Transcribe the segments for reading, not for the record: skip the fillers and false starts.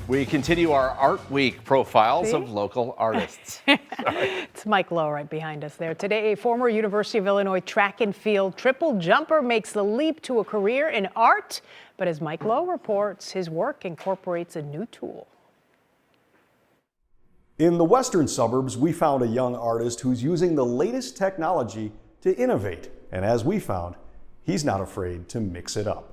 We continue our Art Week profiles of local artists. It's Mike Lowe right behind us there. Today, a former University of Illinois track and field triple jumper makes the leap to a career in art. But as Mike Lowe reports, his work incorporates a new tool. In the western suburbs, we found a young artist who's using the latest technology to innovate. And as we found, he's not afraid to mix it up.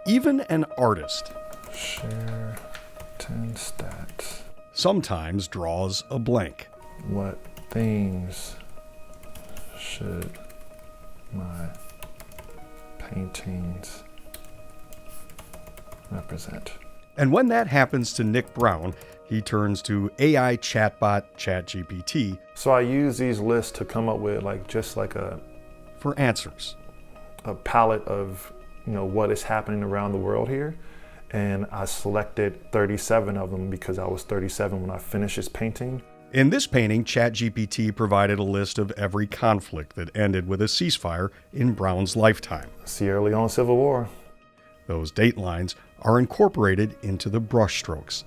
Even an artist Share 10 stats. sometimes draws a blank. What things should my paintings represent? And when that happens to Nick Brown, he turns to AI chatbot ChatGPT So I use these lists to come up with just like for answers. a palette of what is happening around the world here. And I selected 37 of them because I was 37 when I finished this painting. In this painting, ChatGPT provided a list of every conflict that ended with a ceasefire in Brown's lifetime. Sierra Leone Civil War. Those date lines are incorporated into the brushstrokes.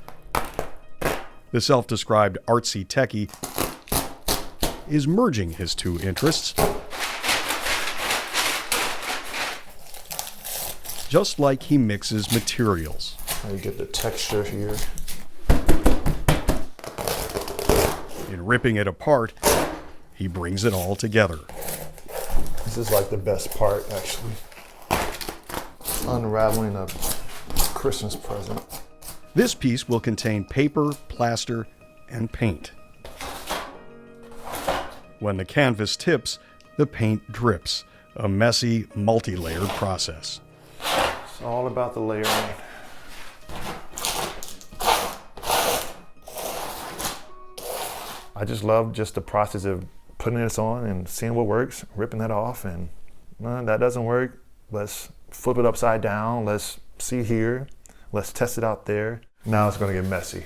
The self-described artsy techie is merging his two interests, just like he mixes materials. How you get the texture here. In ripping it apart, he brings it all together. This is like the best part, actually. Unraveling a Christmas present. This piece will contain paper, plaster, and paint. When the canvas tips, the paint drips, a messy, multi-layered process. It's all about the layering. I just love the process of putting this on and seeing what works, ripping that off, and that doesn't work. Let's flip it upside down. Let's see here. Let's test it out there. Now it's going to get messy.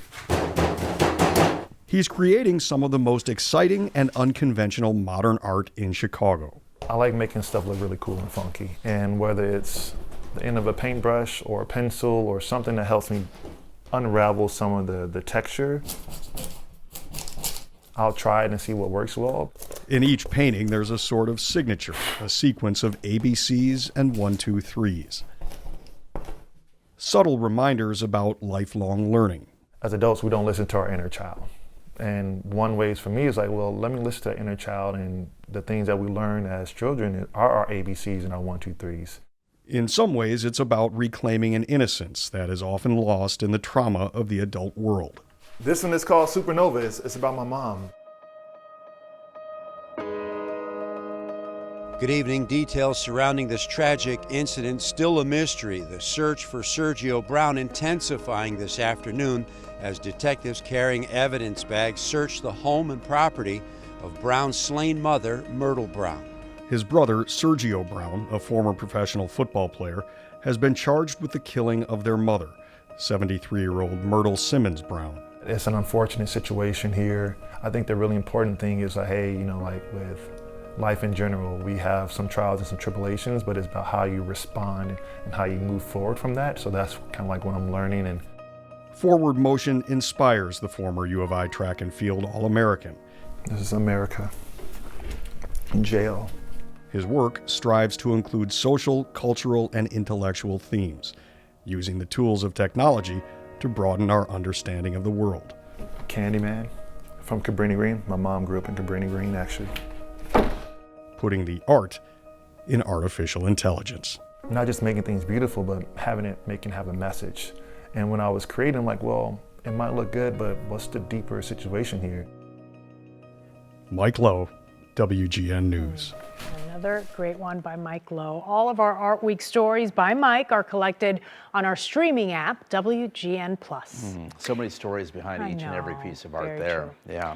He's creating some of the most exciting and unconventional modern art in Chicago. I like making stuff look really cool and funky. And whether it's the end of a paintbrush or a pencil or something that helps me unravel some of the texture, I'll try it and see what works well. In each painting, there's a sort of signature, a sequence of ABCs and 1, 2, 3s. Subtle reminders about lifelong learning. As adults, we don't listen to our inner child. And one way for me is let me listen to our inner child, and the things that we learn as children are our ABCs and our 1, 2, 3s. In some ways, it's about reclaiming an innocence that is often lost in the trauma of the adult world. This one is called Supernova. It's about my mom. Good evening. Details surrounding this tragic incident still a mystery. The search for Sergio Brown intensifying this afternoon as detectives carrying evidence bags search the home and property of Brown's slain mother, Myrtle Brown. His brother, Sergio Brown, a former professional football player, has been charged with the killing of their mother, 73-year-old Myrtle Simmons Brown. It's an unfortunate situation here. I think the really important thing is with life in general, we have some trials and some tribulations, but it's about how you respond and how you move forward from that. So that's kind of like what I'm learning. And Forward motion inspires the former U of I track and field All-American. this is America in jail. His work strives to include social, cultural, and intellectual themes, using the tools of technology to broaden our understanding of the world. Candyman from Cabrini Green. My mom grew up in Cabrini Green, actually. Putting the art in artificial intelligence. Not just making things beautiful, but having it have a message. And when I was creating, I'm like, well, it might look good, but what's the deeper situation here? Mike Lowe, WGN News. Another great one by Mike Lowe. All of our Art Week stories by Mike are collected on our streaming app, WGN+. So many stories behind each and every piece of art there. True. Yeah.